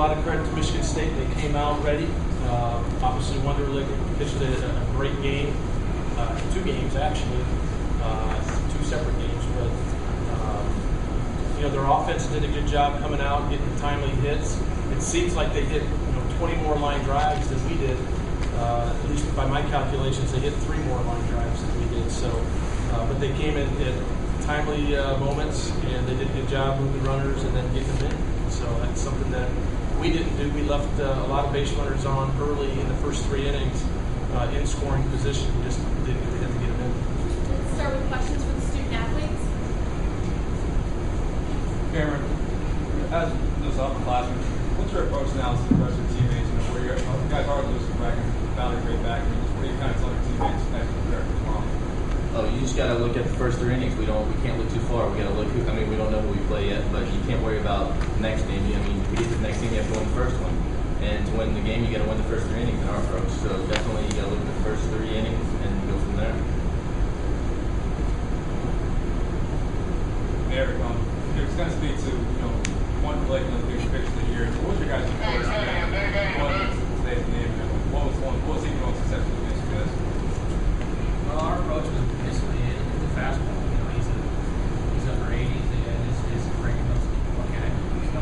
lot of credit to Michigan State. They came out ready. Obviously, Wonderlic pitched a great game, 2 games actually, 2 separate games. But their offense did a good job coming out, getting timely hits. It seems like they hit 20 more line drives than we did. At least by my calculations, they hit 3 more line drives than we did. So, but they came in at timely moments, and they did a good job moving runners and then getting them in. So that's something that we didn't do. We left a lot of base runners on early in the first 3 innings in scoring position. We just didn't get to get them in. Let's start with questions for the student athletes. Cameron, as those upperclassmen, what's your approach now to the rest of your teammates? Where you guys are losing back and found a great back. What do you kind of tell your teammates next to prepare for tomorrow? Oh, you just got to look at the first 3 innings. We can't look too far. We got to look. We don't know who we play yet, but you can't worry about the next game. To get to the next game, you have to win the first one, and to win the game, you got to win the first 3 innings in our approach. So definitely, you got to look at the first 3 innings and go from there. Eric, it's going to speak to one play in the big picture of the year. So what was your guys' first game? What was he doing successfully against you guys? Well, our approach was basically the fastball. He's upper 80s and his breaking those okay. So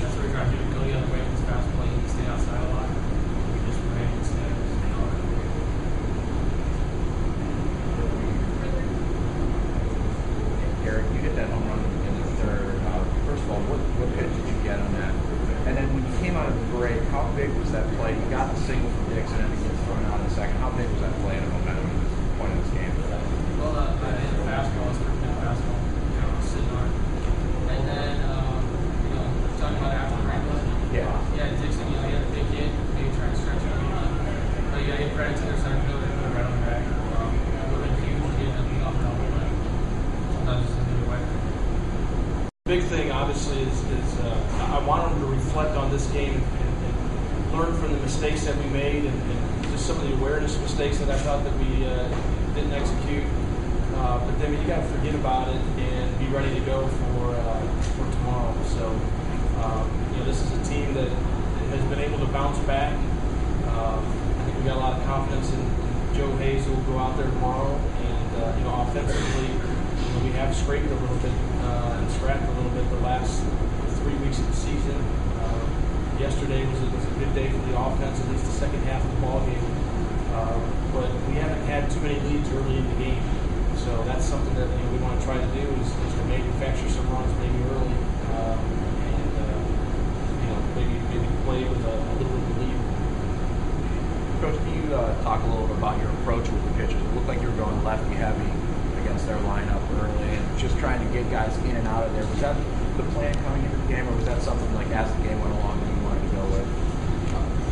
that's what we try to do. Go the other way with his fastball. He can stay outside a lot. We just ran instead of staying on it. Eric, you hit that home run in the 3rd. First of all, what pitch did you get on that? And then when you came out of the break, how big was that play? You got the signal from Dixon and it gets thrown out in the 2nd. How big was that play in the momentum at this point in this game? Well, I hit the fastball. It's pretty good fastball. Sitting on it. And then, talking about after the break, yeah, Dixon, he had a big hit. Maybe trying to stretch it out. But yeah, he right into the center field and put it right on the back. It would have been huge to get him off double, but sometimes it's the other way. Big thing, obviously, is I want them to reflect on this game and learn from the mistakes that we made and just some of the awareness mistakes that I thought that we didn't execute. But then you got to forget about it and be ready to go for tomorrow. So, this is a team that has been able to bounce back. I think we got a lot of confidence in Joe Hayes, who will go out there tomorrow. And offensively, we have scraped a little bit and scrapped a little bit the last 3 weeks of the season. Yesterday was a good day for the offense, at least the second half of the ball game. But we haven't had too many leads early in the game. So that's something that we want to try to do is to manufacture some runs maybe early and maybe play with a little bit of lead. Coach, can you talk a little bit about your approach with the pitchers? It looked like you were going lefty heavy against their lineup early and just trying to get guys in and out of there. Was that the plan coming into the game, or was that something like as the game went along that you wanted to go with?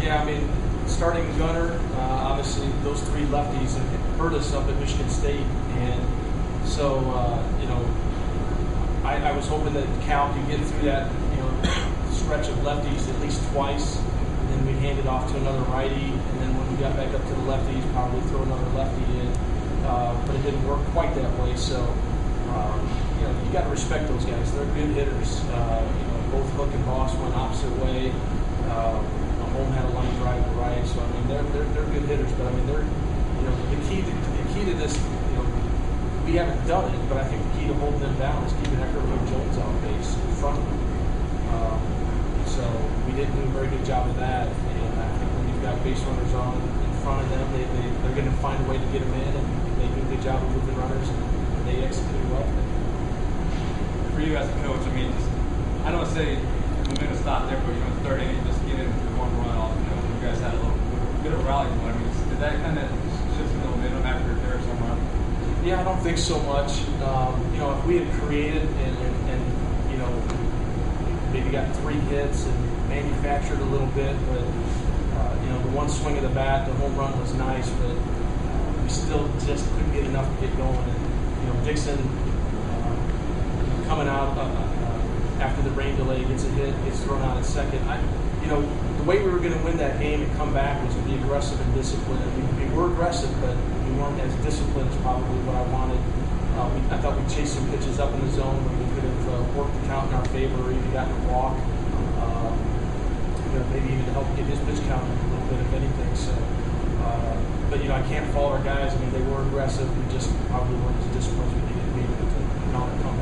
Yeah, starting gunner, obviously those 3 lefties hurt us up at Michigan State, and so I was hoping that Cal could get through that stretch of lefties at least twice, and then we hand it off to another righty, and then when we got back up to the lefties, probably throw another lefty in. But it didn't work quite that way. So you got to respect those guys. They're good hitters. Both Hook and Boss went opposite way. Home had a line drive to right. So they're good hitters. But they're the key to this. We haven't done it, but I think the key to holding them down is keeping Eckerly and Jones on base in front of them. So we didn't do a very good job of that. And I think when you've got base runners on in front of them, they're going to find a way to get them in, and they do a good job of moving runners, and they execute well. For you as a coach, I don't say we're going to stop there, but 3rd inning, just get into the 1 run off. You guys had a little bit of a rally point. Did that kind of shift the momentum after there some run? Yeah, I don't think so much. If we had created and maybe got 3 hits and manufactured a little bit, but the one swing of the bat, the home run was nice, but we still just couldn't get enough to get going. And Dixon coming out after the rain delay gets a hit, gets thrown out at second. The way we were going to win that game and come back was to be aggressive and disciplined. We were aggressive, but we weren't as disciplined as probably what I wanted. I thought we chased some pitches up in the zone when we could have worked the count in our favor or even gotten a walk. get his pitch count up a little bit, if anything. So, but you know, I can't fault our guys. I mean, they were aggressive. We just probably weren't as disciplined as we needed to be with the amount of comeback